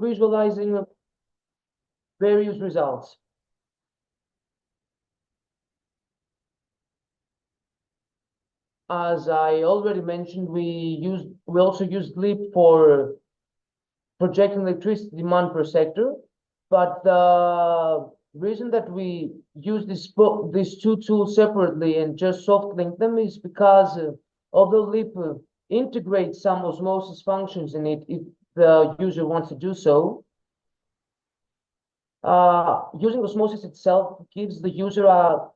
visualizing various results. As I already mentioned, we also used LEAP for projecting electricity demand per sector, but the reason that we use these two tools separately and just soft link them is because although LEAP integrates some osmosis functions in it if the user wants to do so, using osmosis itself gives the user a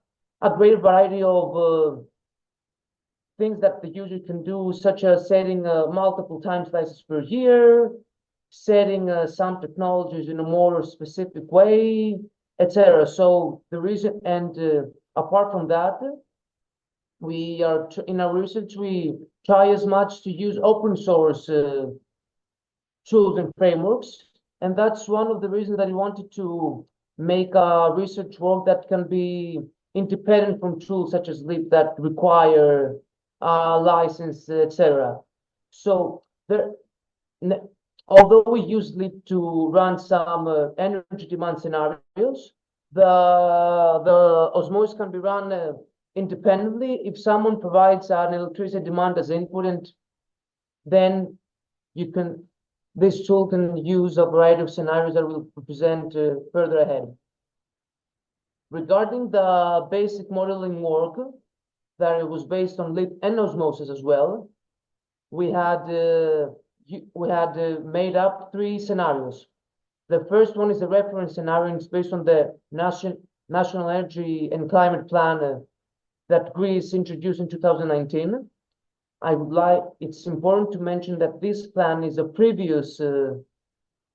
greater variety of things that the user can do, such as setting multiple time slices per year, setting some technologies in a more specific way, etc. So the reason, and apart from that, we are in our research we try as much to use open source tools and frameworks, and that's one of the reasons that we wanted to make a research work that can be independent from tools such as LEAP that require license, etc. So there, although we use LEAP to run some energy demand scenarios, the osmosis can be run independently if someone provides an electricity demand as input, and then this tool can use a variety of scenarios that we'll present further ahead. Regarding the basic modeling work, that it was based on LEAP and osmosis as well, we had made up 3 scenarios. The first one is the reference scenario, and it's based on the National Energy and Climate Plan that Greece introduced in 2019. It's important to mention that this plan is a previous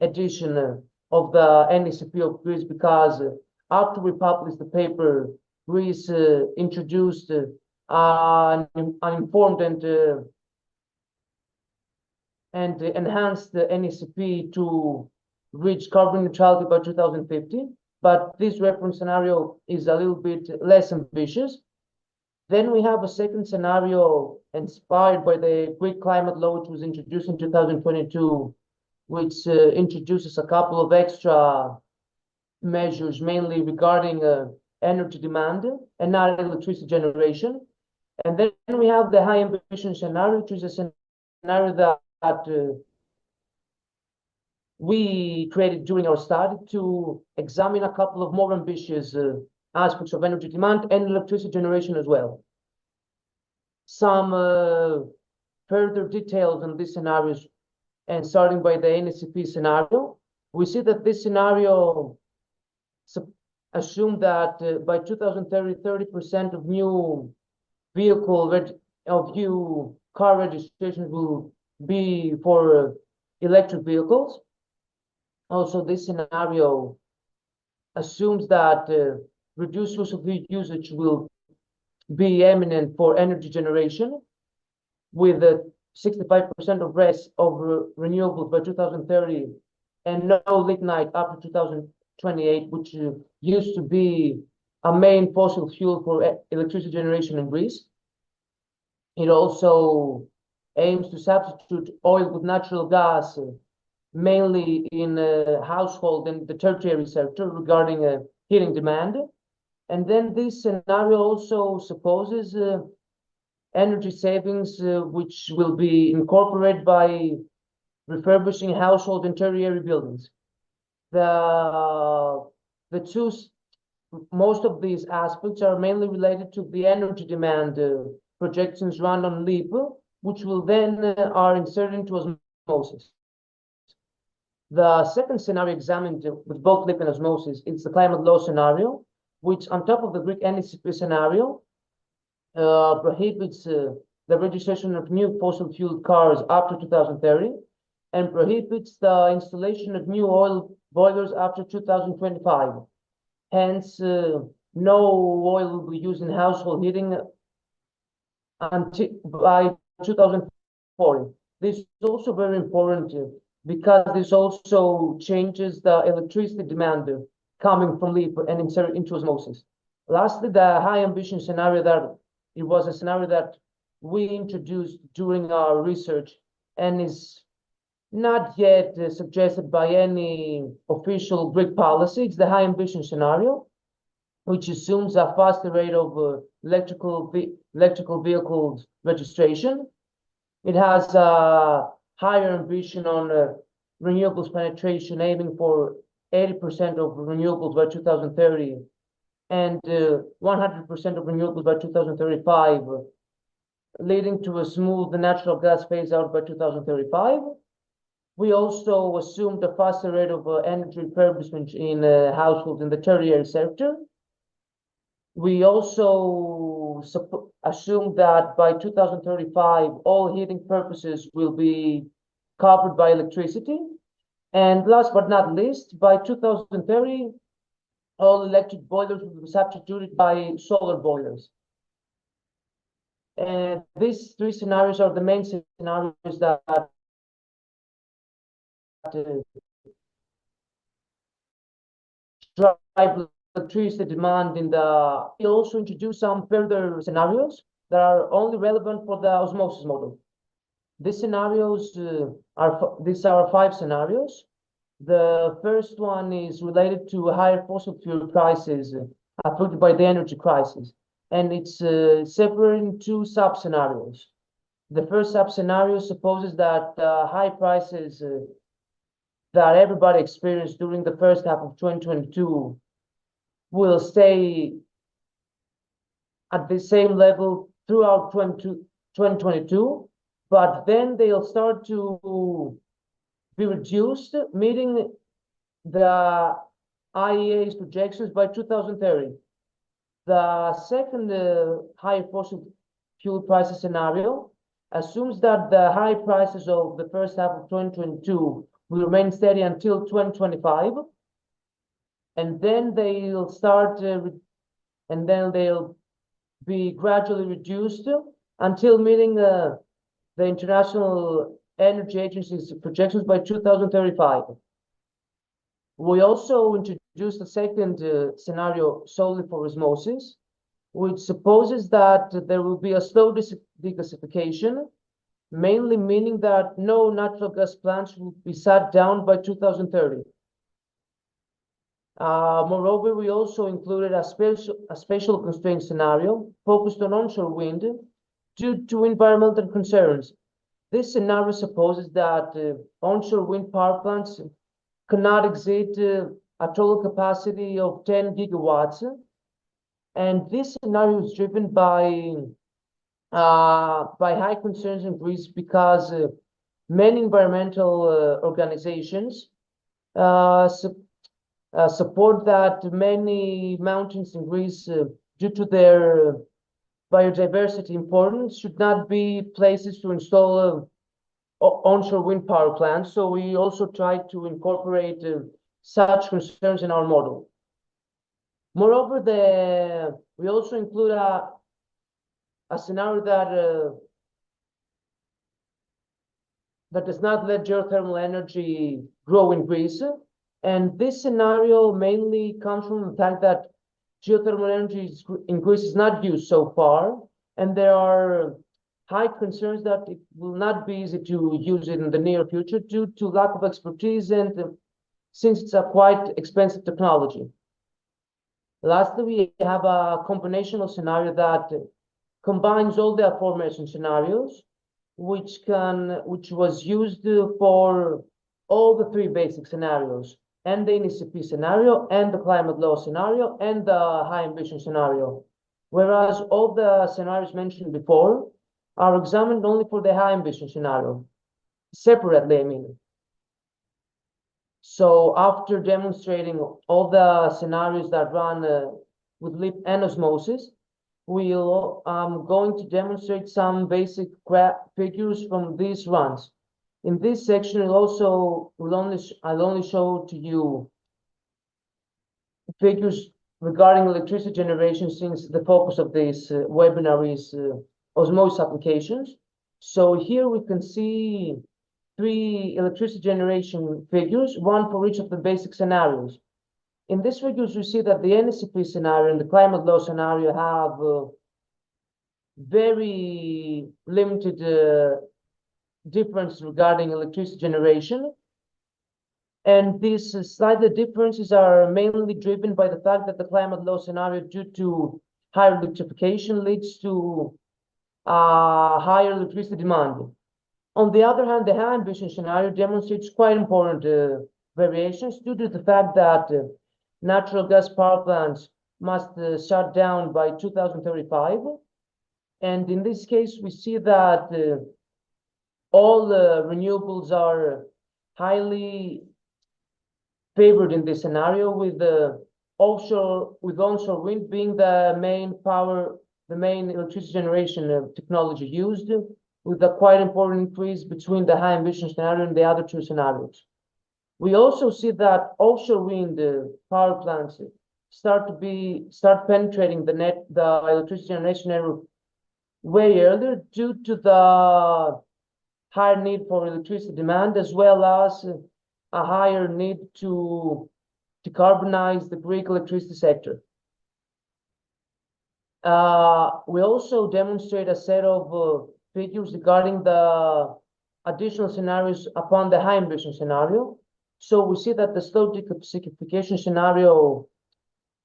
edition of the NECP of Greece, because after we published the paper, Greece introduced an informed and enhanced the NECP to reach carbon neutrality by 2050. But this reference scenario is a little bit less ambitious. Then we have a second scenario inspired by the Greek climate law, which was introduced in 2022, which introduces a couple of extra measures, mainly regarding energy demand and not electricity generation. And then we have the high ambition scenario, which is a scenario that we created during our study to examine a couple of more ambitious aspects of energy demand and electricity generation as well. Some further details on these scenarios, and starting by the NECP scenario, we see that this scenario assumed that by 2030, 30% of new car registrations will be for electric vehicles. Also, this scenario assumes that reduced fossil fuel usage will be eminent for energy generation, with 65% of rest of renewables by 2030 and no lignite after 2028, which used to be a main fossil fuel for electricity generation in Greece. It also aims to substitute oil with natural gas, mainly in household and the tertiary sector regarding heating demand. And then this scenario also supposes energy savings, which will be incorporated by refurbishing household and tertiary buildings. Most of these aspects are mainly related to the energy demand projections run on LEAP, which will then are inserted into osmosis. The second scenario examined with both LEAP and osmosis is the climate law scenario, which on top of the Greek NECP scenario prohibits the registration of new fossil fuel cars after 2030 and prohibits the installation of new oil boilers after 2025. Hence, no oil will be used in household heating until by 2040. This is also very important because this also changes the electricity demand coming from LEAP and inserted into osmosis. Lastly, the high ambition scenario, that it was a scenario that we introduced during our research and is not yet suggested by any official Greek policy. It's the high ambition scenario, which assumes a faster rate of electrical vehicles registration. It has a higher ambition on renewables penetration, aiming for 80% of renewables by 2030 and 100% of renewables by 2035, leading to a smooth natural gas phase out by 2035. We also assumed a faster rate of energy refurbishment in households in the tertiary sector. We also assume that by 2035, all heating purposes will be covered by electricity. And last but not least, by 2030, all electric boilers will be substituted by solar boilers. And these three scenarios are the main scenarios that drive electricity demand in the. We also introduce some further scenarios that are only relevant for the osmosis model. These scenarios these are 5 scenarios. The first one is related to higher fossil fuel prices affected by the energy crisis, and it's separated in 2 sub-scenarios. The first sub-scenario supposes that high prices that everybody experienced during the first half of 2022 will stay at the same level throughout 2022, but then they'll start to be reduced, meeting the IEA's projections by 2030. The second high fossil fuel prices scenario assumes that the high prices of the first half of 2022 will remain steady until 2025, and then they'll start, and then they'll be gradually reduced until meeting the International Energy Agency's projections by 2035. We also introduced a second scenario solely for osmosis, which supposes that there will be a slow degasification, mainly meaning that no natural gas plants will be shut down by 2030. Moreover, we also included a special constraint scenario focused on onshore wind due to environmental concerns. This scenario supposes that onshore wind power plants cannot exceed a total capacity of 10 gigawatts. And this scenario is driven by high concerns in Greece because many environmental organizations support that many mountains in Greece, due to their biodiversity importance, should not be places to install onshore wind power plants. So we also try to incorporate such concerns in our model. Moreover, we also include a scenario that does not let geothermal energy grow in Greece. And this scenario mainly comes from the fact that geothermal energy in Greece is not used so far, and there are high concerns that it will not be easy to use it in the near future due to lack of expertise and since it's a quite expensive technology. Lastly, we have a combinational scenario that combines all the aforementioned scenarios, which was used for all the 3 basic scenarios, and the NECP scenario, and the climate law scenario, and the high ambition scenario. Whereas all the scenarios mentioned before are examined only for the high ambition scenario, separately, I mean. So after demonstrating all the scenarios that run with LEAP and osmosis, I'm going to demonstrate some basic figures from these runs. In this section, I'll only show to you figures regarding electricity generation, since the focus of this webinar is osmosis applications. So here we can see 3 electricity generation figures, one for each of the basic scenarios. In these figures, you see that the NECP scenario and the climate law scenario have very limited difference regarding electricity generation. And these slight differences are mainly driven by the fact that the climate law scenario, due to higher electrification, leads to higher electricity demand. On the other hand, the high ambition scenario demonstrates quite important variations due to the fact that natural gas power plants must shut down by 2035. And in this case, we see that all renewables are highly favored in this scenario, with onshore wind being the main electricity generation technology used, with a quite important increase between the high ambition scenario and the other two scenarios. We also see that offshore wind power plants start penetrating the electricity generation area way earlier, due to the higher need for electricity demand, as well as a higher need to decarbonize the Greek electricity sector. We also demonstrate a set of figures regarding the additional scenarios upon the high ambition scenario. So we see that the slow degassification scenario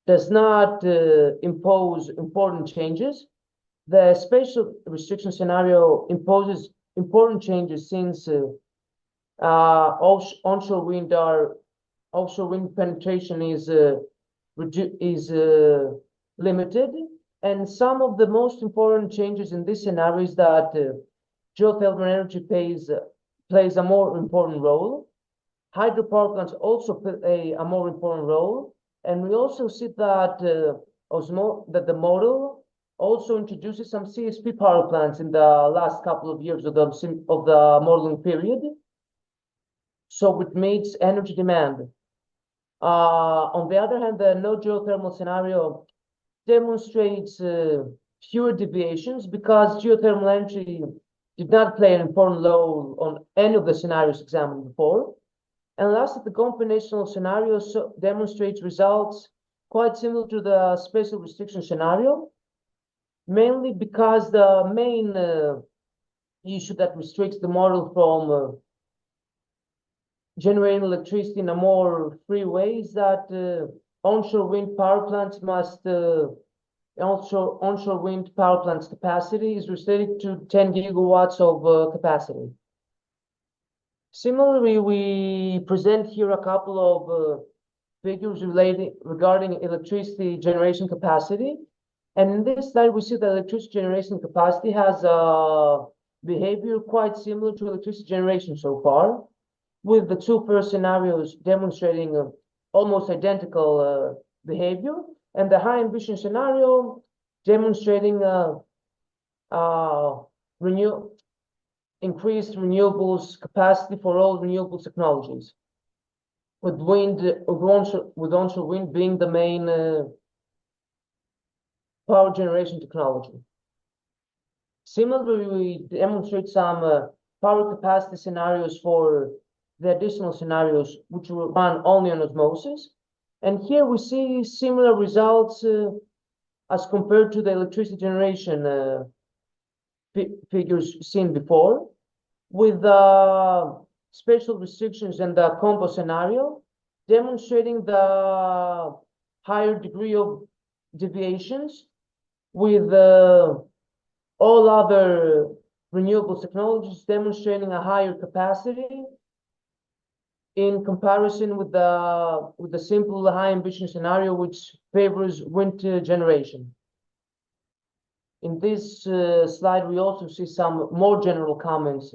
does not impose important changes. The spatial restriction scenario imposes important changes, since offshore wind penetration is limited, and some of the most important changes in this scenario is that geothermal energy plays a more important role. Hydropower plants also play a more important role, and we also see that that the model also introduces some CSP power plants in the last couple of years of the modeling period, so it meets energy demand. On the other hand, the no geothermal scenario demonstrates fewer deviations, because geothermal energy did not play an important role on any of the scenarios examined before. And lastly, the combinational scenario demonstrates results quite similar to the spatial restriction scenario, mainly because the main issue that restricts the model from generating electricity in a more free way is that onshore wind power plants onshore wind power plants capacity is restricted to 10 gigawatts of capacity. Similarly, we present here a couple of figures regarding electricity generation capacity. And in this slide, we see that electricity generation capacity has a behavior quite similar to electricity generation so far, with the two first scenarios demonstrating almost identical behavior, and the high ambition scenario demonstrating increased renewables capacity for all renewable technologies, with onshore wind being the main power generation technology. Similarly, we demonstrate some power capacity scenarios for the additional scenarios, which will run only on osmosis. And here we see similar results as compared to the electricity generation figures seen before, with the spatial restrictions and the combo scenario demonstrating the higher degree of deviations, with all other renewable technologies demonstrating a higher capacity in comparison with the simple high ambition scenario, which favors wind generation. In this slide, we also see some more general comments.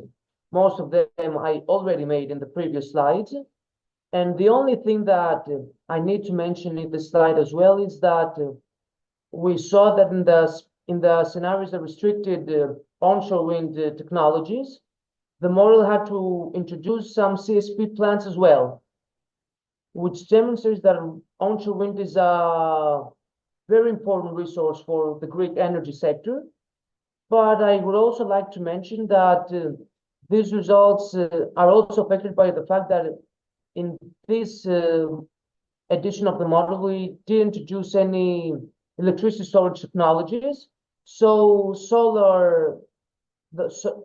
Most of them I already made in the previous slides. And the only thing that I need to mention in this slide as well is that we saw that in the scenarios that restricted onshore wind technologies, the model had to introduce some CSP plants as well, which demonstrates that onshore wind is a very important resource for the Greek energy sector. But I would also like to mention that these results are also affected by the fact that in this edition of the model, we didn't introduce any electricity storage technologies. So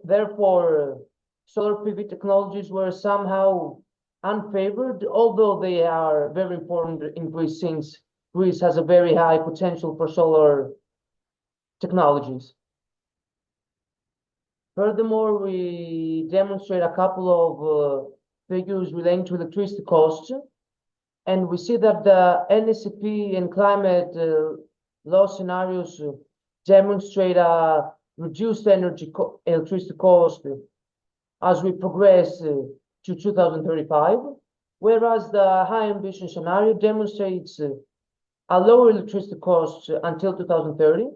therefore, solar PV technologies were somehow unfavored, although they are very important in Greece, since Greece has a very high potential for solar technologies. Furthermore, we demonstrate a couple of figures relating to electricity costs, and we see that the NSCP and climate law scenarios demonstrate a reduced electricity cost as we progress to 2035, whereas the high ambition scenario demonstrates a lower electricity cost until 2030.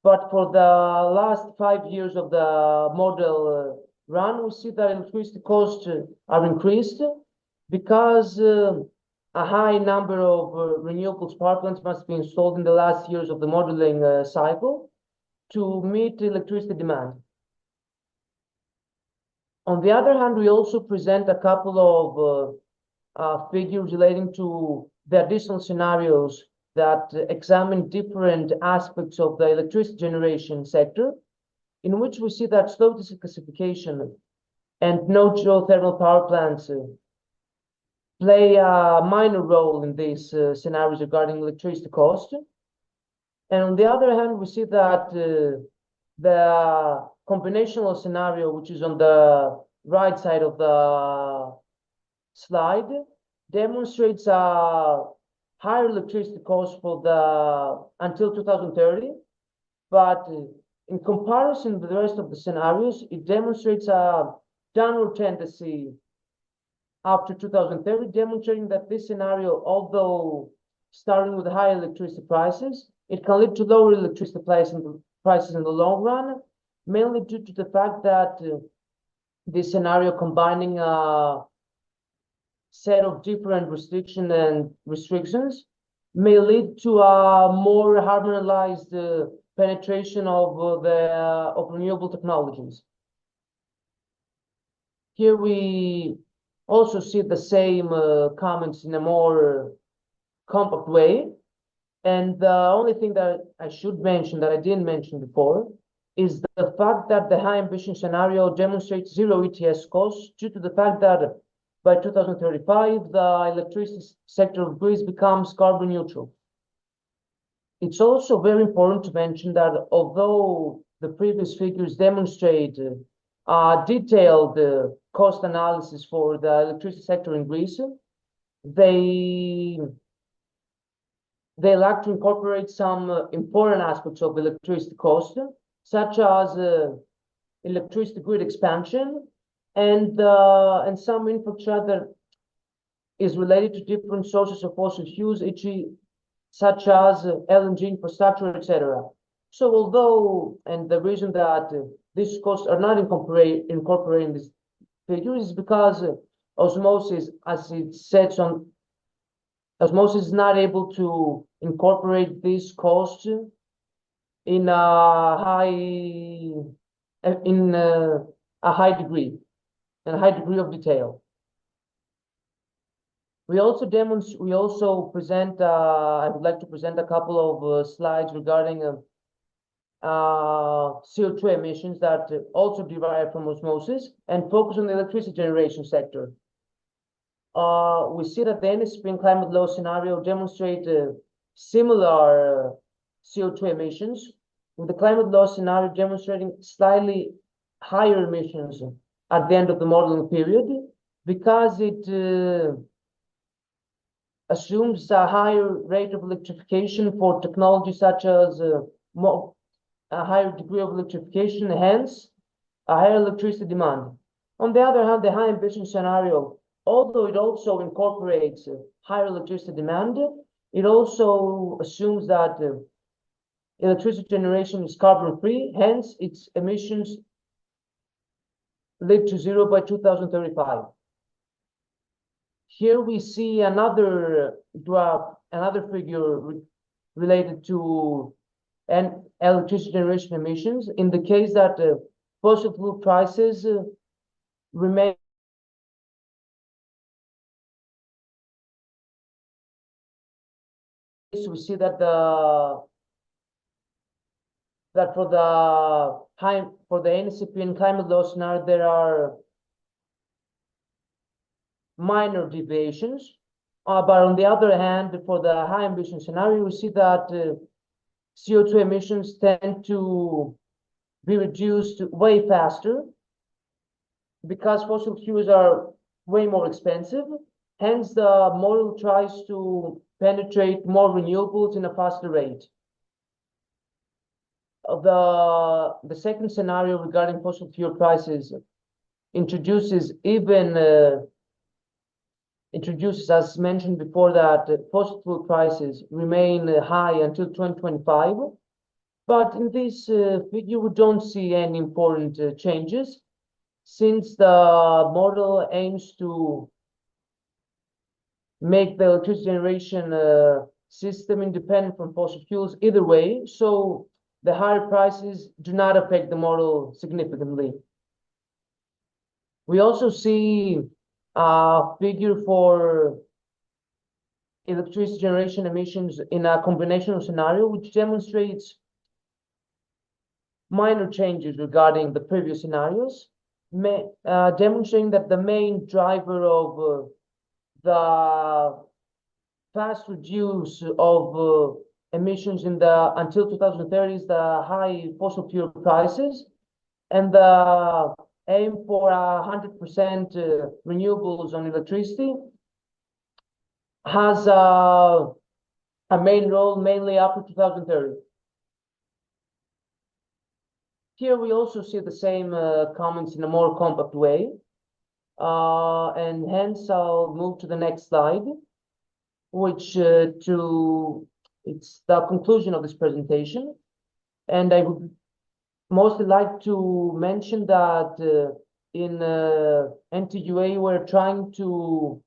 But for the last 5 years of the model run, we see that electricity costs are increased because a high number of renewables power plants must be installed in the last years of the modeling cycle to meet electricity demand. On the other hand, we also present a couple of figures relating to the additional scenarios that examine different aspects of the electricity generation sector, in which we see that slow gasification and no geothermal power plants play a minor role in these scenarios regarding electricity cost. And on the other hand, we see that the combinational scenario, which is on the right side of the slide, demonstrates a higher electricity cost for the until 2030, but in comparison with the rest of the scenarios, it demonstrates a downward tendency after 2030, demonstrating that this scenario, although starting with higher electricity prices, it can lead to lower electricity prices in the long run, mainly due to the fact that this scenario combining a set of different restrictions may lead to a more harmonized penetration of renewable technologies. Here we also see the same comments in a more compact way. And the only thing that I should mention that I didn't mention before is the fact that the high ambition scenario demonstrates zero ETS costs due to the fact that by 2035, the electricity sector of Greece becomes carbon neutral. It's also very important to mention that although the previous figures demonstrate detailed cost analysis for the electricity sector in Greece, they lack to incorporate some important aspects of electricity cost, such as electricity grid expansion and some infrastructure that is related to different sources of fossil fuels, such as LNG infrastructure, etc. So although, and the reason that these costs are not incorporated in this figure is because OSeMOSYS, as it says on, OSeMOSYS is not able to incorporate these costs in a high degree of detail. We also present. I would like to present a couple of slides regarding CO2 emissions that also derive from OSeMOSYS and focus on the electricity generation sector. We see that the NSCP and climate law scenario demonstrate similar CO2 emissions, with the climate law scenario demonstrating slightly higher emissions at the end of the modeling period, because it assumes a higher rate of electrification for technology such as a higher degree of electrification, hence a higher electricity demand. On the other hand, the high ambition scenario, although it also incorporates higher electricity demand, it also assumes that electricity generation is carbon-free, hence its emissions lead to zero by 2035. Here we see another graph, another figure related to electricity generation emissions, in the case that fossil fuel prices remain we see that for the NCP and climate law scenario, there are minor deviations. But on the other hand, for the high ambition scenario, we see that CO2 emissions tend to be reduced way faster because fossil fuels are way more expensive. Hence, the model tries to penetrate more renewables in a faster rate. The second scenario regarding fossil fuel prices introduces, as mentioned before, that fossil fuel prices remain high until 2025. But in this figure, we don't see any important changes, since the model aims to make the electricity generation system independent from fossil fuels either way. So the higher prices do not affect the model significantly. We also see a figure for electricity generation emissions in a combinational scenario, which demonstrates minor changes regarding the previous scenarios, demonstrating that the main driver of the fast reduce of emissions in the until 2030 is the high fossil fuel prices, and the aim for 100% renewables on electricity has a main role mainly after 2030. Here we also see the same comments in a more compact way, and hence I'll move to the next slide, which it's the conclusion of this presentation. And I would mostly like to mention that in NTUA, we're trying to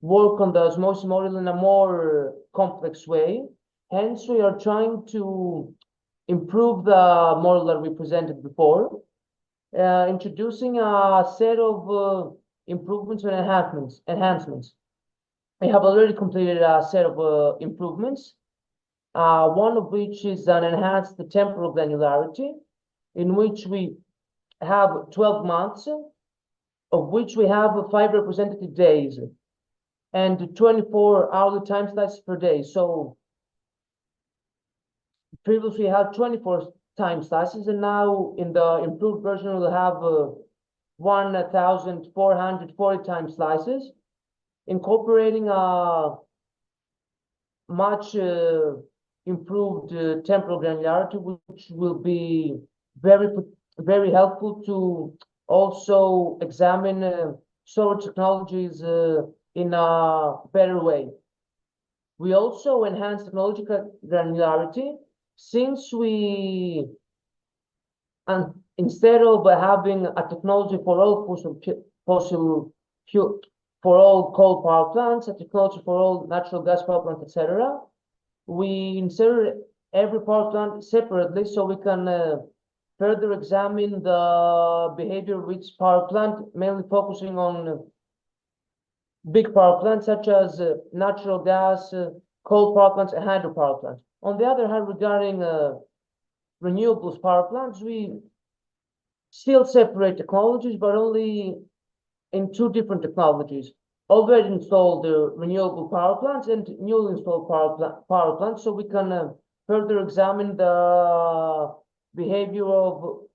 work on the OSeMOSYS model in a more complex way. Hence, we are trying to improve the model that we presented before, introducing a set of improvements and enhancements. I have already completed a set of improvements, one of which is an enhanced temporal granularity, in which we have 12 months, of which we have 5 representative days and 24 hourly time slices per day. So previously we had 24 time slices, and now in the improved version we'll have 1,440 time slices, incorporating a much improved temporal granularity, which will be very helpful to also examine storage technologies in a better way. We also enhance technological granularity, since we, instead of having a technology for all for all coal power plants, a technology for all natural gas power plants, etc., we insert every power plant separately, so we can further examine the behavior of each power plant, mainly focusing on big power plants such as natural gas, coal power plants, and hydropower plants. On the other hand, regarding renewables power plants, we still separate technologies, but only in 2 different technologies: already installed renewable power plants and newly installed power plants, so we can further examine the behavior of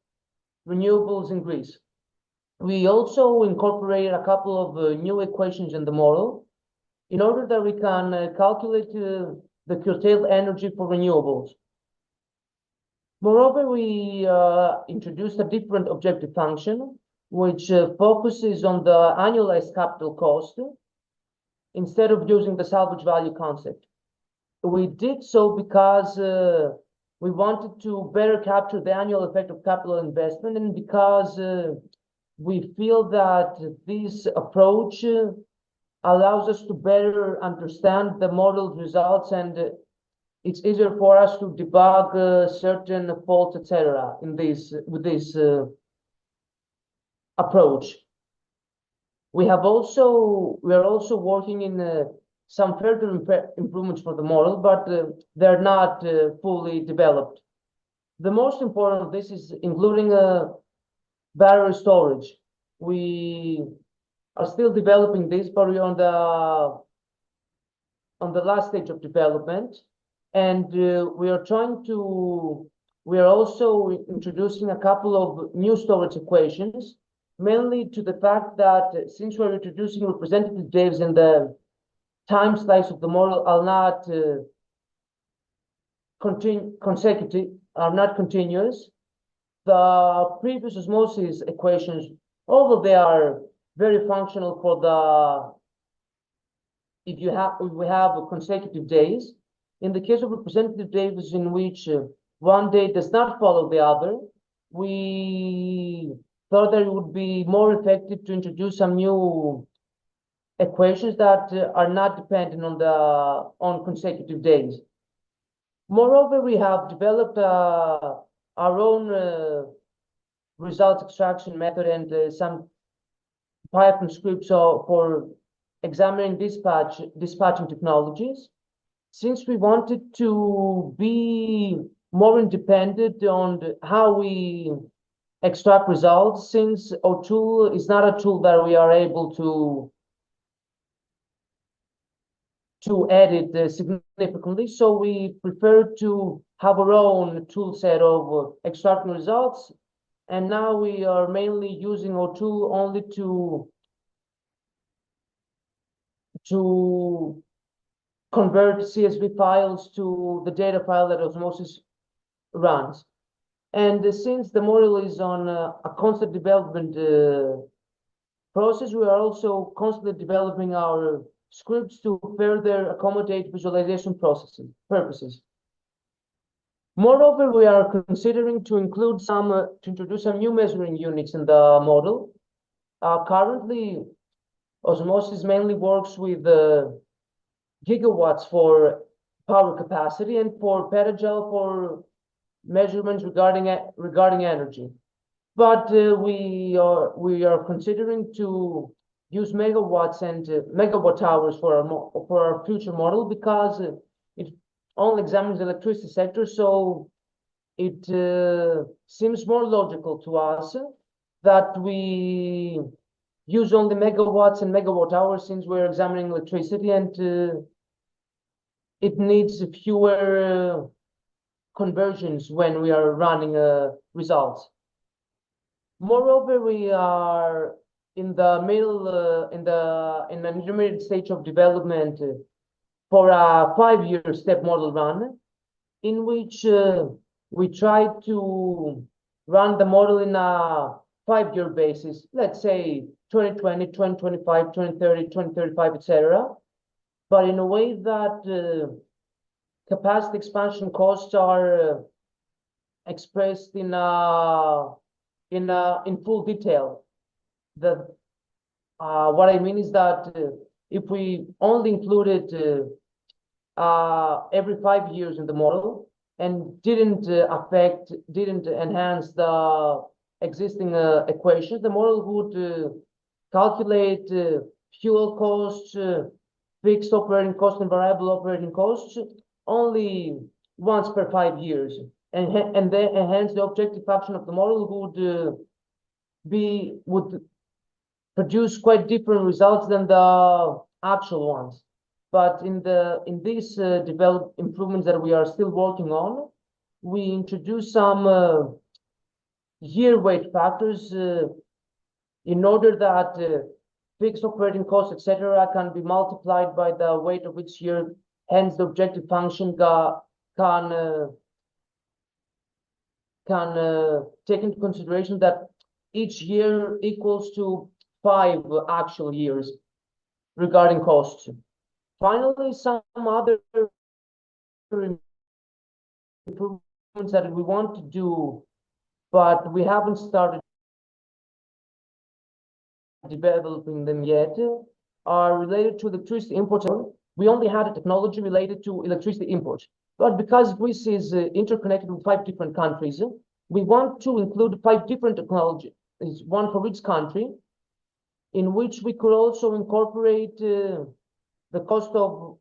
renewables in Greece. We also incorporated a couple of new equations in the model in order that we can calculate the curtailed energy for renewables. Moreover, we introduced a different objective function, which focuses on the annualized capital cost instead of using the salvage value concept. We did so because we wanted to better capture the annual effect of capital investment, and because we feel that this approach allows us to better understand the model's results, and it's easier for us to debug certain faults, etc. with this approach. We are also working in some further improvements for the model, but they're not fully developed. The most important of this is including battery storage. We are still developing this, but we're on the last stage of development, and we are also introducing a couple of new storage equations, mainly to the fact that since we're introducing representative waves and the time slice of the model are not continuous, the previous osmosis equations, although they are very functional for if we have consecutive days, in the case of representative waves in which one day does not follow the other, we thought that it would be more effective to introduce some new equations that are not dependent on consecutive days. Moreover, we have developed our own result extraction method and some Python scripts for examining dispatching technologies. Since we wanted to be more independent on how we extract results, since our tool is not a tool that we are able to edit significantly, so we prefer to have our own tool set of extracting results. And now we are mainly using our tool only to convert CSV files to the data file that OSeMOSYS runs. And since the model is on a constant development process, we are also constantly developing our scripts to further accommodate visualization purposes. Moreover, we are considering to introduce some new measuring units in the model. Currently, OSeMOSYS mainly works with gigawatts for power capacity and for petajoule for measurements regarding energy. But we are considering to use megawatts and megawatt hours for our future model, because it only examines the electricity sector, so it seems more logical to us that we use only megawatts and megawatt hours, since we're examining electricity and it needs fewer conversions when we are running results. Moreover, we are in the middle, in an intermediate stage of development for a 5-year step model run, in which we try to run the model in a 5-year basis, let's say 2020, 2025, 2030, 2035, etc. But in a way that capacity expansion costs are expressed in full detail. What I mean is that if we only included every 5 years in the model and didn't enhance the existing equations, the model would calculate fuel costs, fixed operating costs, and variable operating costs only once per 5 years, and hence the objective function of the model would produce quite different results than the actual ones. But in these developed improvements that we are still working on, we introduce some year weight factors in order that fixed operating costs, etc., can be multiplied by the weight of each year. Hence, the objective function can take into consideration that each year equals to 5 actual years regarding costs. Finally, some other improvements that we want to do, but we haven't started developing them yet, are related to electricity imports. We only had a technology related to electricity imports, but because Greece is interconnected with 5 different countries, we want to include 5 different technologies, one for each country, in which we could also incorporate the cost of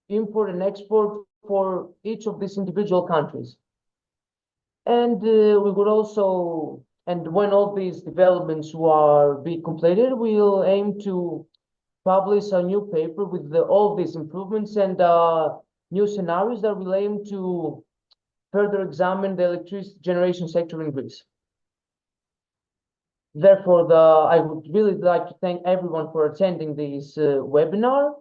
import and export for each of these individual countries. And we would also And when all these developments will be completed, we'll aim to publish a new paper with all these improvements and new scenarios that will aim to further examine the electricity generation sector in Greece. Therefore, I would really like to thank everyone for attending this webinar.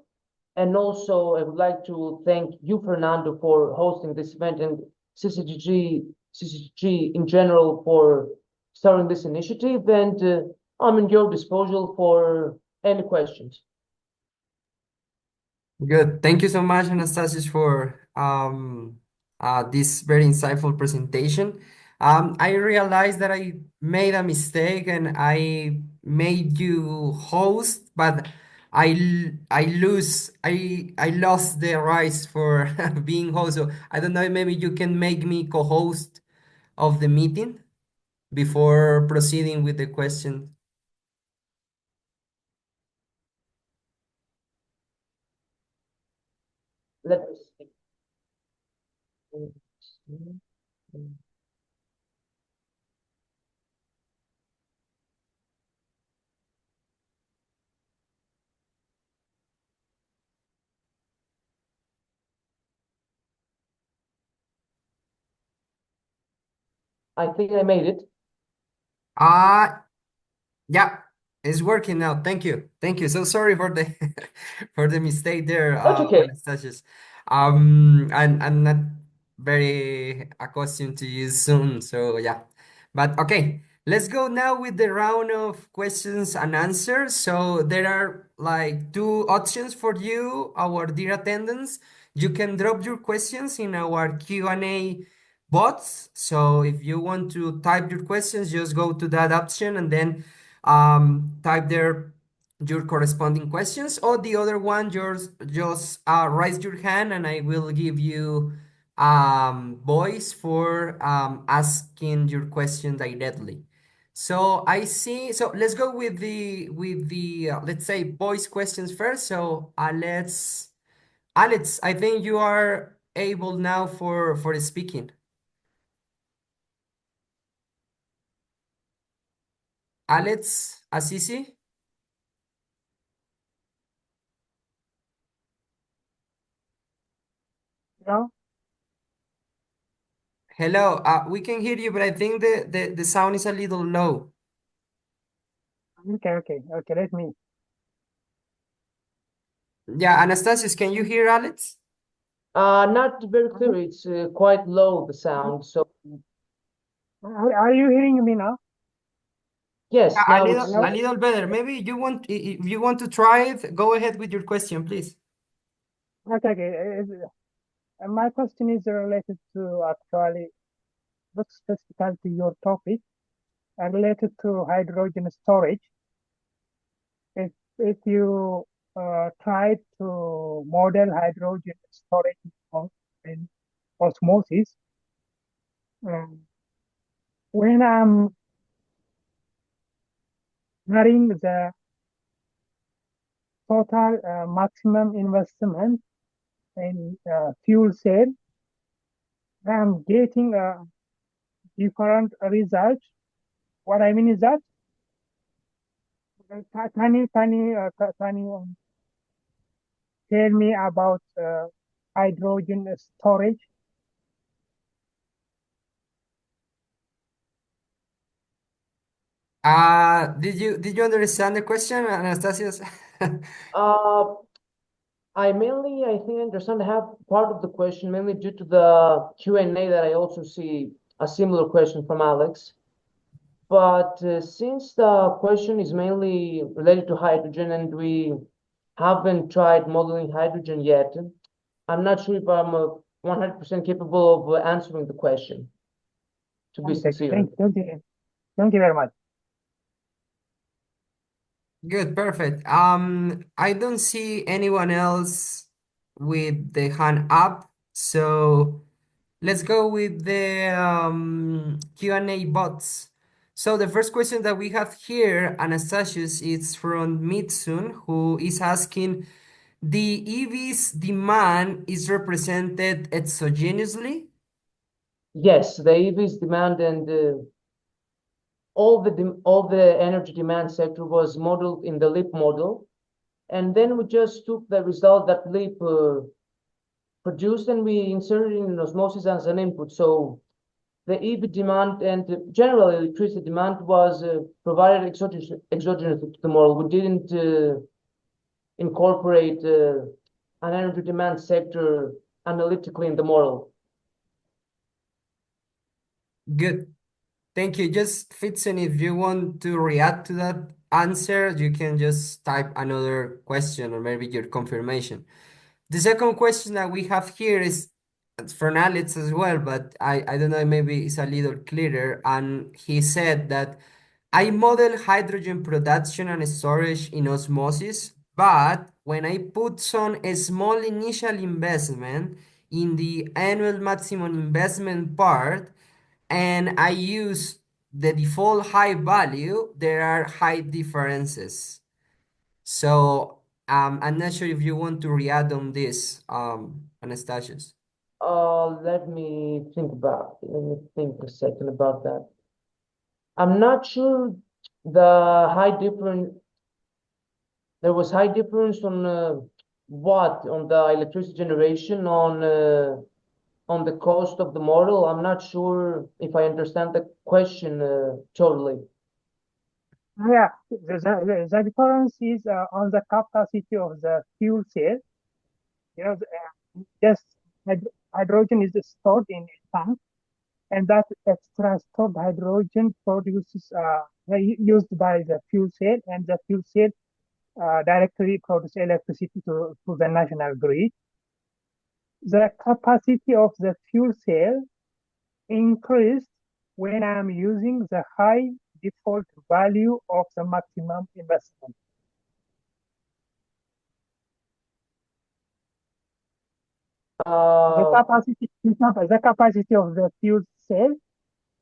And also, I would like to thank you, Fernando, for hosting this event, and CCG in general for starting this initiative. And I'm in your disposal for any questions. Good. Thank you so much, Anastasios, for this very insightful presentation. I realized that I made a mistake and I made you host, but I lost the rights for being host. So I don't know, maybe you can make me co-host of the meeting before proceeding with the question. Let me see. I think I made it. Ah, yeah, it's working now. Thank you. Thank you. So sorry for the for the mistake there, That's okay. Anastasius. I'm not very accustomed to use Zoom, so yeah. But okay, let's go now with the round of questions and answers. So there are like two options for you, our dear attendants. You can drop your questions in our Q&A bots. So if you want to type your questions, just go to that option and then type there your corresponding questions, or the other one, yours, just raise your hand and I will give you voice for asking your question directly. So I see. So let's go with the let's say voice questions first. So Alex, I think you are able now for speaking. Alex Assisi. No? Hello, we can hear you, but I think the sound is a little low. Okay, let me. Yeah, Anastasius, can you hear Alex? Not very clear. It's quite low, the sound. So Are you hearing me now? yes, Yeah, now it's Hello? a little better. Maybe you want, if you want to try it, go ahead with your question, please. Okay. My question is related to actually, not specifically to your topic, related to hydrogen storage. If you try to model hydrogen storage in osmosis, um, when I'm having the total maximum investment in fuel cell, I'm getting a different result. What I mean is that can you tell me about hydrogen storage? Did you understand the question, Anastasius? uh, I think, understand half part of the question, mainly due to the Q&A that I also see a similar question from Alex. But since the question is mainly related to hydrogen and we haven't tried modeling hydrogen yet, I'm not sure if I'm 100% capable of answering the question, to be Okay, sincere. thank you very much. Good, perfect. I don't see anyone else with the hand up, so let's go with the Q&A bots. So the first question that we have here, Anastasius, is from Mitsun, who is asking, the EV's demand is represented exogenously? Yes, the EV's demand and all the energy demand sector was modeled in the LEAP model, and then we just took the result that LEAP produced and we inserted it in OSeMOSYS as an input. So the EV demand and general electricity demand was provided exogenous to the model. We didn't incorporate an energy demand sector analytically in the model. Good. Thank you. Just Fitzen, if you want to react to that answer, you can just type another question or maybe your confirmation. The second question that we have here is for Alex as well, but I don't know, maybe it's a little clearer. And he said that I model hydrogen production and storage in OSeMOSYS, but when I put some small initial investment in the annual maximum investment part, and I use the default high value, there are high differences. So I'm not sure if you want to react on this, Anastasios. Let me think a second about that. I'm not sure there was high difference on what on the electricity generation on the cost of the model. I'm not sure if I understand the question totally. Yeah, the difference is on the capacity of the fuel cell. You know, just hydrogen is stored in a tank, and that extra stored hydrogen produces used by the fuel cell, and the fuel cell directly produce electricity to the national grid. The capacity of the fuel cell increased when I'm using the high default value of the maximum investment. The capacity of the fuel cell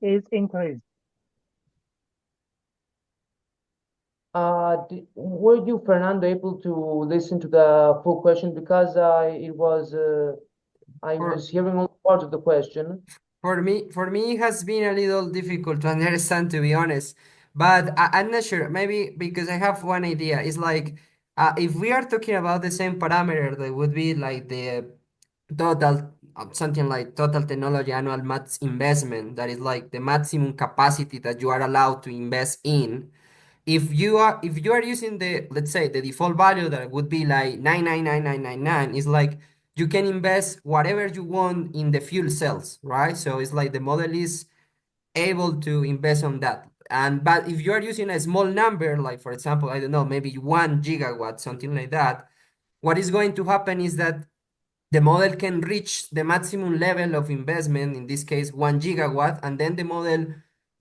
is increased. Were you, Fernando, able to listen to the full question? Because I was hearing only part of the question. For me, it has been a little difficult to understand, to be honest. But I'm not sure. Maybe because I have one idea. It's like if we are talking about the same parameter, that would be like the total, something like total technology annual max investment. That is like the maximum capacity that you are allowed to invest in. If you are using the, let's say, the default value that would be like 9999999, it's like you can invest whatever you want in the fuel cells, right? So it's like the model is able to invest on that. But if you are using a small number, like for example, I don't know, maybe 1 gigawatt, something like that, what is going to happen is that the model can reach the maximum level of investment, in this case 1 gigawatt, and then the model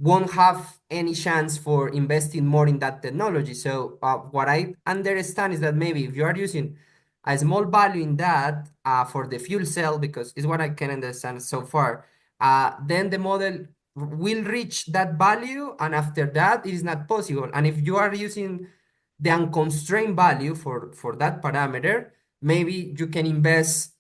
won't have any chance for investing more in that technology. So what I understand is that maybe if you are using a small value in that for the fuel cell, because it's what I can understand so far, then the model will reach that value, and after that it is not possible. And if you are using the unconstrained value for that parameter, maybe you can invest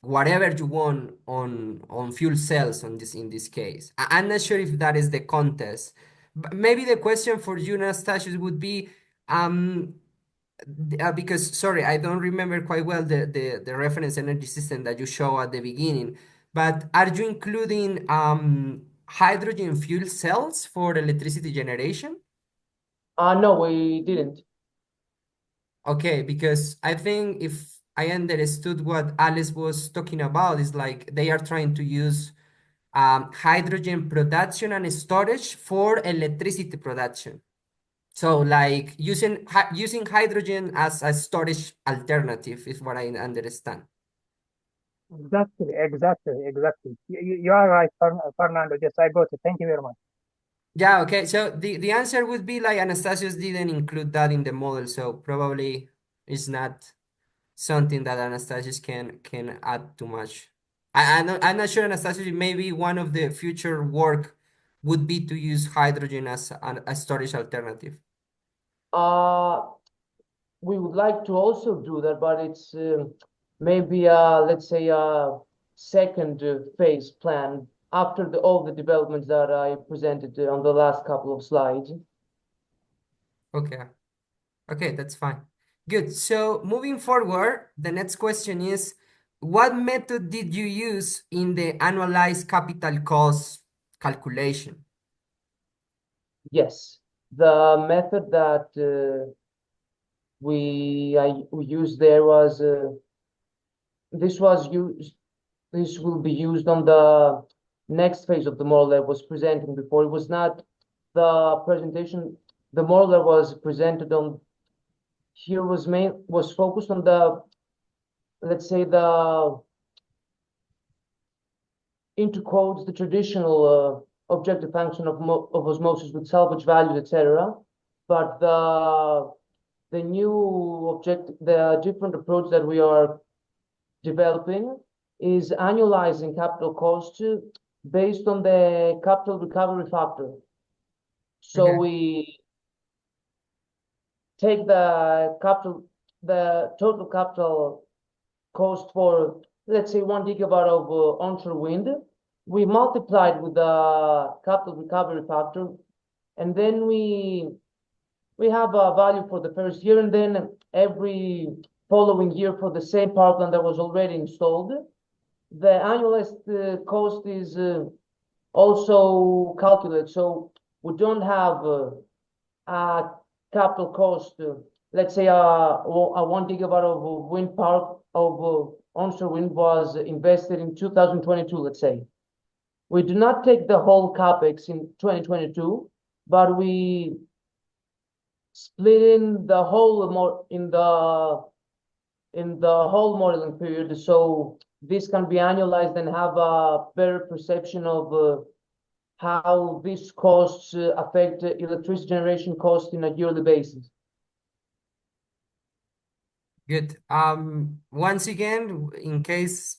whatever you want on fuel cells in this case. I'm not sure if that is the contest. But maybe the question for you, Anastasius, would be because sorry, I don't remember quite well the reference energy system that you show at the beginning. But are you including hydrogen fuel cells for electricity generation? No, we didn't. Okay, because I think if I understood what Alice was talking about, is like they are trying to use hydrogen production and storage for electricity production. So like using hydrogen as a storage alternative is what I understand. Exactly. You are right, Fernando. Yes, I got it. Thank you very much. Yeah, okay. So the answer would be like Anastasios didn't include that in the model, so probably it's not something that Anastasius can add too much. I'm not sure, Anastasius, maybe one of the future work would be to use hydrogen as a storage alternative. Uh, we would like to also do that, but it's maybe let's say a second phase plan. after all the developments that I presented on the last couple of slides. Okay. Okay, that's fine. Good. So moving forward, the next question is, what method did you use in the annualized capital cost calculation? Yes, the method that we used there was this will be used on the next phase of the model that was presenting before. It was not the presentation. The model that was presented on here was focused on the, let's say, the into codes the traditional objective function of osmosis with salvage values, etc. But the different approach that we are developing is annualizing capital costs based on the capital recovery factor. So Okay. we take the total capital cost for, let's say, 1 gigawatt of onshore wind. We multiplied with the capital recovery factor, and then we have a value for the first year, and then every following year for the same power plant that was already installed. The annualized cost is also calculated. So we don't have a capital cost, let's say a 1 gigawatt of wind power of onshore wind was invested in 2022, let's say. We do not take the whole capex in 2022, but we split in the whole in the whole modeling period, so this can be annualized and have a better perception of how these costs affect electricity generation cost in a yearly basis. Good. Once again, in case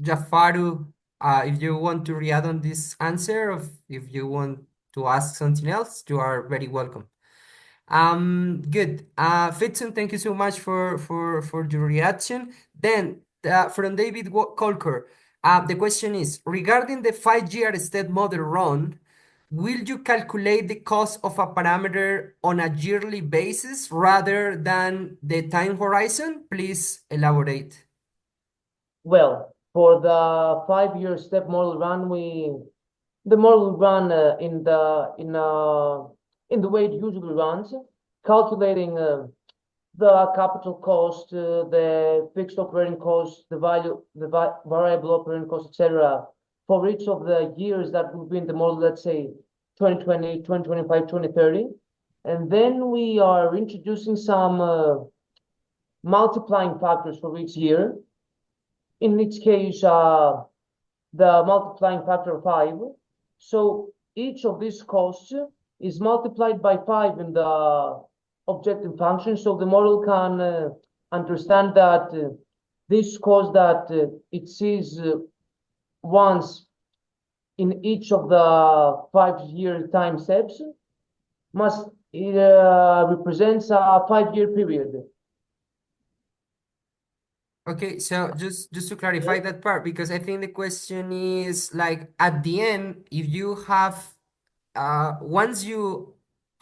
Jafaru, if you want to react on this answer, or if you want to ask something else, you are very welcome. Good. Fitson, thank you so much for your reaction. Then from David Colker, the question is, regarding the 5-year state model run, will you calculate the cost of a parameter on a yearly basis rather than the time horizon? Please elaborate. Well, for the 5-year step model run, the model run in the way it usually runs, calculating the capital cost, the fixed operating cost, the variable operating cost, etc. for each of the years that will be in the model, let's say 2020, 2025, 2030. And then we are introducing some multiplying factors for each year. In each case, the multiplying factor of 5. So each of these costs is multiplied by 5 in the objective function, so the model can understand that this cost that it sees once in each of the 5-year time steps represents a 5-year period. Okay, so just to clarify that part, because I think the question is like at the end, if you have once you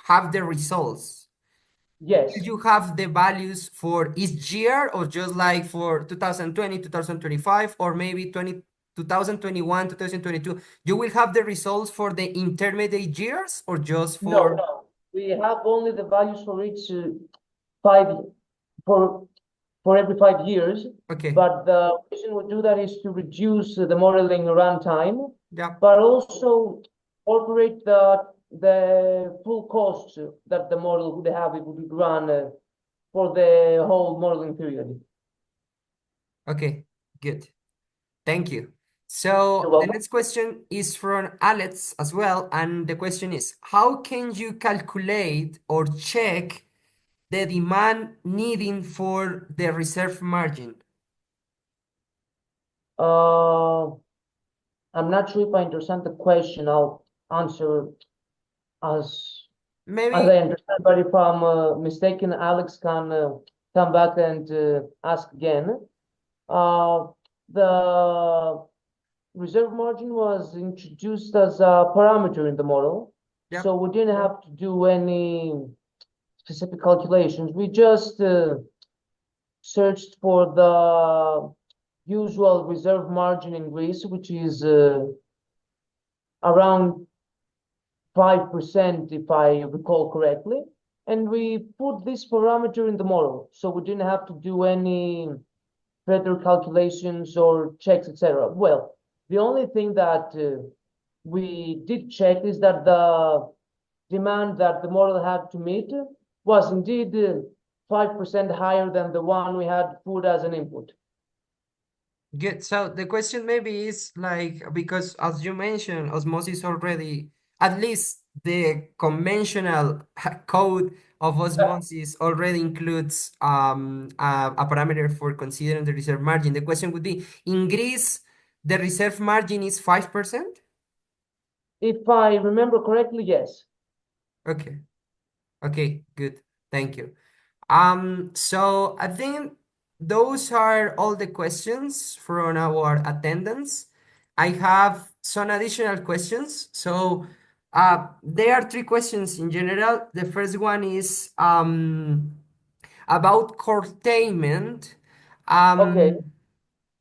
have the results, Yes. do you have the values for each year or just like for 2020, 2025, or maybe 2021, 2022? You will have the results for the intermediate years or just for... No. We have only the values for each 5 for every 5 years. Okay. But the reason we do that is to reduce the modeling runtime. Yeah. But also incorporate the full costs that the model would have if it would run for the whole modeling period. Okay, good. Thank you. So the next question is from Alex as well, and the question is, how can you calculate or check the demand needing for the reserve margin? I'm not sure if I understand the question. I'll answer as I understand, but if I'm mistaken, Alex can come back and ask again. The reserve margin was introduced as a parameter in the model. Yep. So we didn't have to do any specific calculations. We just searched for the usual reserve margin in Greece, which is around 5%, if I recall correctly. And we put this parameter in the model. So we didn't have to do any further calculations or checks, etc. Well, the only thing that we did check is that the demand that the model had to meet was indeed 5% higher than the one we had put as an input. Good. So the question maybe is like, because as you mentioned, osmosis already, at least the conventional code of osmosis already includes a parameter for considering the reserve margin. The question would be, in Greece, the reserve margin is 5%? If I remember correctly, yes. Okay. Okay, good. Thank you. So I think those are all the questions from our attendance. I have some additional questions. So there are three questions in general. The first one is about curtailment. Okay.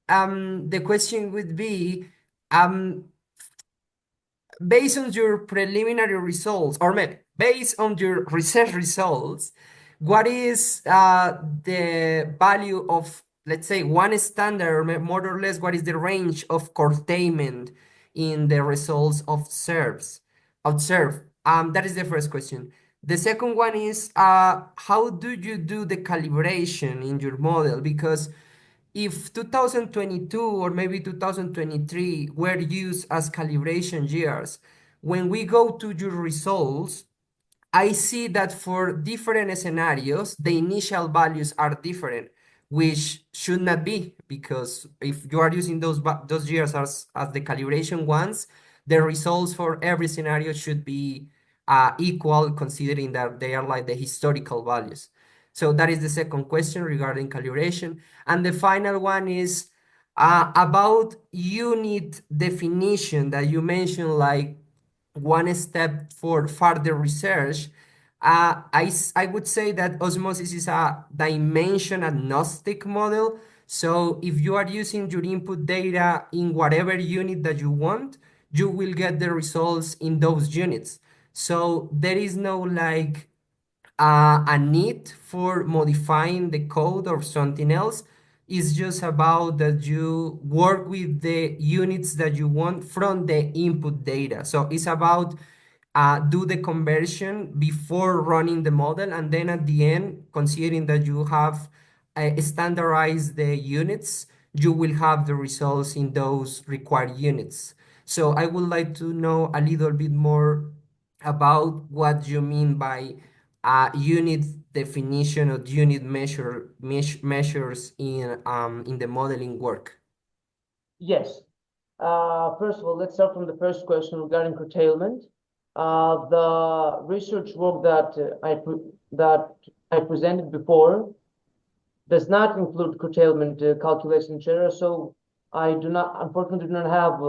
The question would be, based on your preliminary results, or maybe based on your research results, what is the value of, let's say, one standard, or more or less, what is the range of curtailment in the results of serves? Observe. That is the first question. The second one is, how do you do the calibration in your model? Because if 2022 or maybe 2023 were used as calibration years, when we go to your results, I see that for different scenarios, the initial values are different, which should not be, because if you are using those years as the calibration ones, the results for every scenario should be equal, considering that they are like the historical values. So that is the second question regarding calibration. And the final one is about unit definition that you mentioned, like one step for further research. I would say that osmosis is a dimension agnostic model. So if you are using your input data in whatever unit that you want, you will get the results in those units. So there is no like a need for modifying the code or something else. It's just about that you work with the units that you want from the input data. So it's about do the conversion before running the model, and then at the end, considering that you have standardized the units, you will have the results in those required units. So I would like to know a little bit more about what you mean by unit definition or unit measures in the modeling work. Yes. First of all, let's start from the first question regarding curtailment. The research work that I presented before does not include curtailment calculation, etc. So I do not, unfortunately, do not have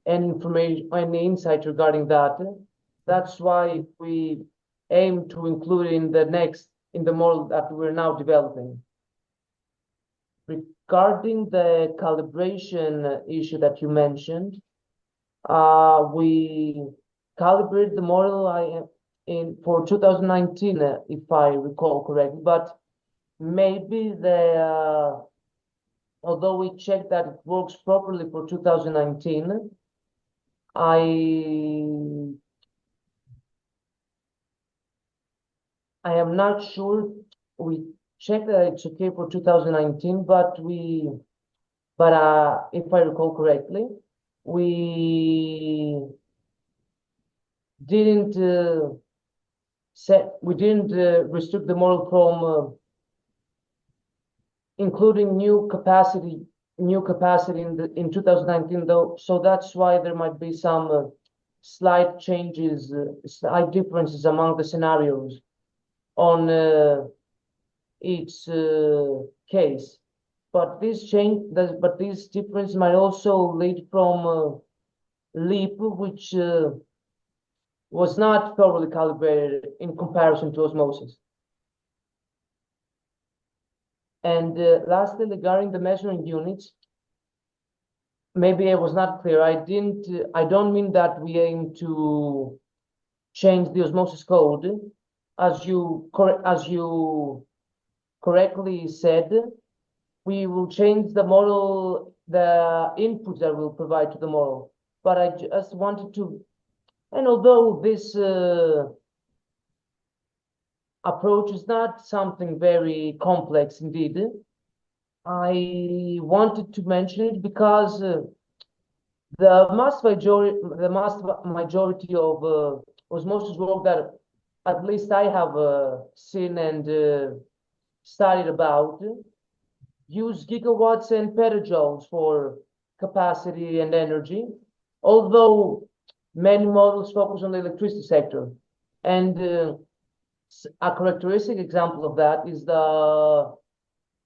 any information, any insight regarding that. That's why we aim to include in the model that we're now developing. Regarding the calibration issue that you mentioned, we calibrated the model for 2019, if I recall correctly, but maybe although we checked that it works properly for 2019, I am not sure. We checked that it's okay for 2019, but if I recall correctly, we didn't restrict the model from including new capacity in 2019, though. So that's why there might be some slight changes, slight differences among the scenarios on each case. but this difference might also lead from leap, which was not thoroughly calibrated in comparison to osmosis. And lastly, regarding the measuring units, maybe I was not clear. I don't mean that we aim to change the osmosis code. As you correctly said, we will change the model, the inputs that we'll provide to the model. But I just wanted to, and although this approach is not something very complex indeed, I wanted to mention it because the vast majority of osmosis work that at least I have seen and studied about use gigawatts and petajoules for capacity and energy, although many models focus on the electricity sector. And a characteristic example of that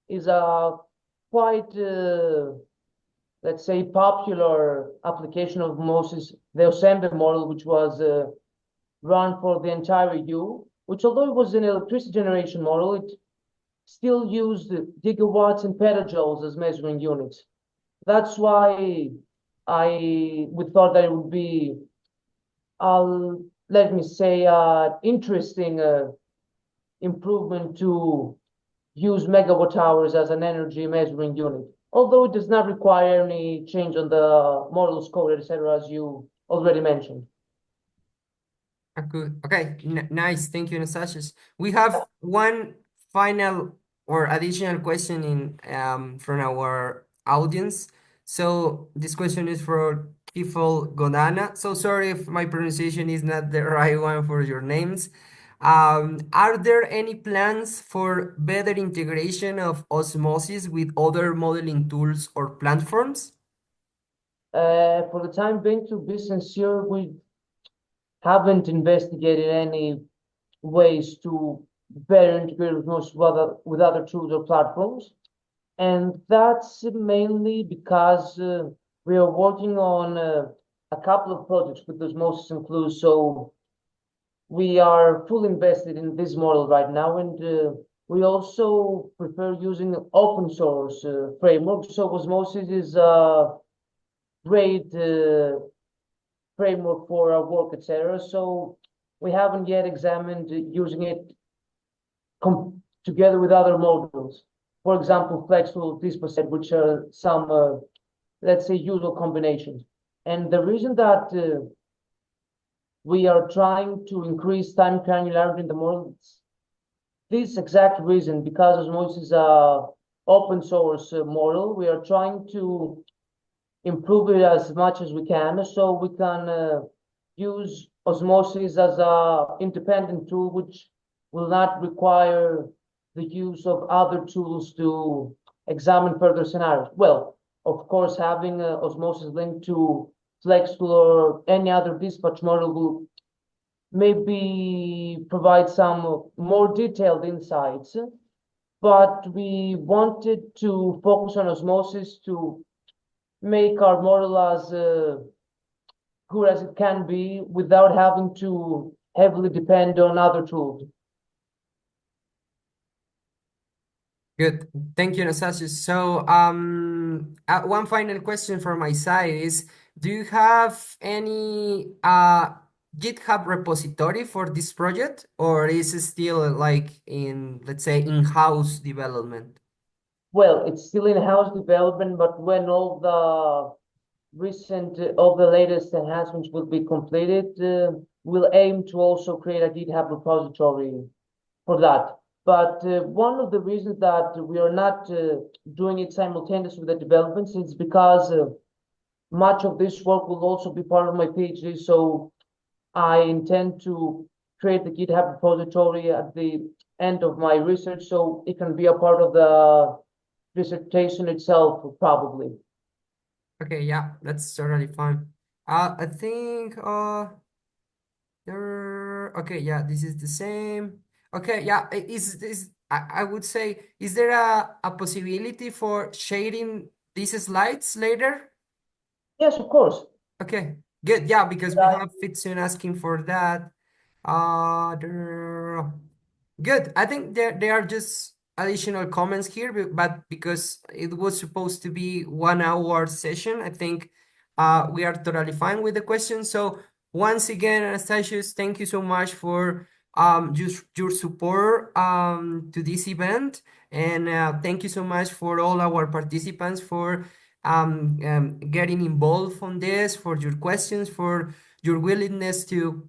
is a quite let's say popular application of MOSYS, the OSeMOSYS model, which was run for the entire EU, which although it was an electricity generation model, it still used gigawatts and petajoules as measuring units. That's why we thought that it would be, let me say, interesting improvement to use megawatt hours as an energy measuring unit, although it does not require any change on the model's code, etc., as you already mentioned. Good. Okay, nice. Thank you, Anastasios. We have one final or additional question in from our audience. So this question is for Kifel Godana. So sorry if my pronunciation is not the right one for your names. Are there any plans for better integration of osmosis with other modeling tools or platforms? For the time being, to be sincere, we haven't investigated any ways to better integrate with other tools or platforms. And that's mainly because we are working on a couple of projects with OSeMOSYS and CLEWs. So we are fully invested in this model right now. And we also prefer using open source framework. So OSeMOSYS is a great framework for our work, etc. So we haven't yet examined using it together with other modules. For example, flexible disperset, which are some, let's say, usual combinations. And the reason that we are trying to increase time granularity in the model, this exact reason, because OSeMOSYS is an open source model, we are trying to improve it as much as we can, so we can use OSeMOSYS as an independent tool, which will not require the use of other tools to examine further scenarios. Well, of course, having OSeMOSYS linked to Flexible or any other dispatch model will maybe provide some more detailed insights, but we wanted to focus on OSeMOSYS to make our model as good as it can be without having to heavily depend on other tools. Good. Thank you, Anastasios. So, one final question from my side is, do you have any GitHub repository for this project, or is it still like in, let's say, in-house development? Well, it's still in-house development, but when all the latest enhancements will be completed, we'll aim to also create a GitHub repository for that. But one of the reasons that we are not doing it simultaneously with the developments is because much of this work will also be part of my PhD. So I intend to create the GitHub repository at the end of my research, so it can be a part of the dissertation itself, probably. Okay, yeah, that's totally fine. I think okay, yeah, this is the same. Okay, yeah, is I would say, is there a possibility for sharing these slides later? Yes, of course. Okay, good. Yeah, because we I have Fitsun asking for that. Good. I think there are just additional comments here, but because it was supposed to be 1 hour session, I think we are totally fine with the questions. So once again, Anastasios, thank you so much for just your support to this event, and thank you so much for all our participants for getting involved on this, for your questions, for your willingness to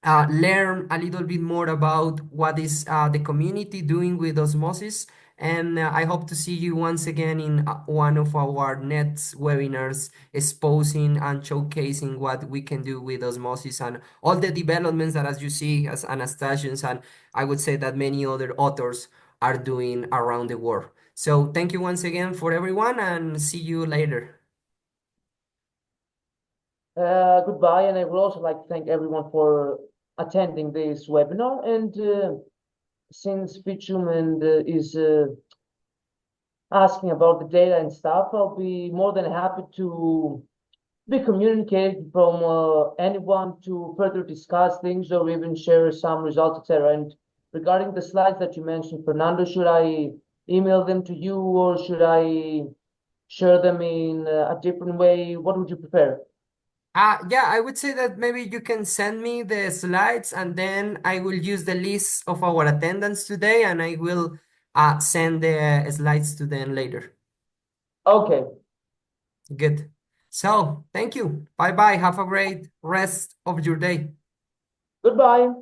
learn a little bit more about what is the community doing with osmosis. And I hope to see you once again in one of our next webinars, exposing and showcasing what we can do with osmosis and all the developments that, as you see, as Anastasians, and I would say that many other authors are doing around the world. So thank you once again for everyone, and see you later. Goodbye, and I would also like to thank everyone for attending this webinar. And since Fichum and is asking about the data and stuff, I'll be more than happy to be communicated from anyone to further discuss things or even share some results, etc. And regarding the slides that you mentioned, Fernando, should I email them to you or should I share them in a different way? What would you prefer? Yeah, I would say that maybe you can send me the slides, and then I will use the list of our attendance today, and I will send the slides to them later. Okay, Good. So thank you. Bye bye. Have a great rest of your day. goodbye.